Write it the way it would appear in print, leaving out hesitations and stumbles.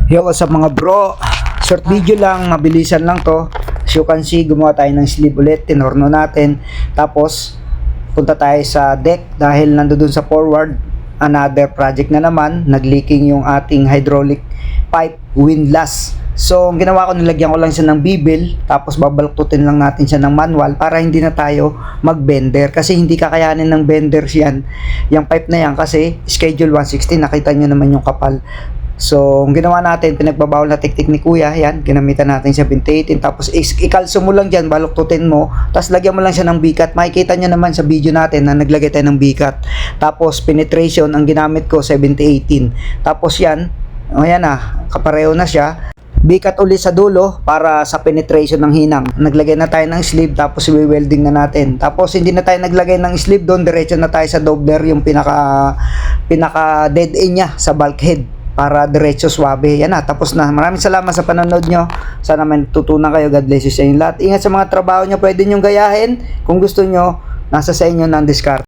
Yo, what's up mga bro? Short video lang, mabilisan lang to. As you can see, gumawa tayo ng sleeve ulit, tinorno natin. Tapos, punta tayo sa deck dahil nandoon sa forward, another project na naman, nagleaking yung ating hydraulic pipe windlass. So, ang ginawa ko, nilagyan ko lang siya ng bibil, tapos babaluktutin lang natin siya ng manual para hindi na tayo mag-bender. Kasi hindi kakayanin ng benders yan, yung pipe na yan, kasi schedule 160, nakita nyo naman yung kapal. So, ang ginawa natin, pinagbabawal na teknik ni Kuya, yan, ginamitan natin siya 2018, tapos ikalso mo lang dyan, baluktutin mo, tapos lagyan mo lang siya ng bikat. Makikita nyo naman sa video natin na naglagay tayo ng bikat. Tapos, penetration, ang ginamit ko, 70-18. Tapos yan, ayan na, kapareho na siya. Bikat ulit sa dulo para sa penetration ng hinang. Naglagay na tayo ng sleeve, tapos i-welding na natin. Tapos hindi na tayo naglagay ng sleeve doon, diretso na tayo sa doubler, yung pinaka dead end niya sa bulkhead para diretso swabe. Yan na, tapos na. Maraming salamat sa panonood nyo. Sana may tutunan kayo. God bless you sa inyo lahat. Ingat sa mga trabaho nyo, pwede nyo gayahin. Kung gusto nyo, nasa sa inyo ng discard.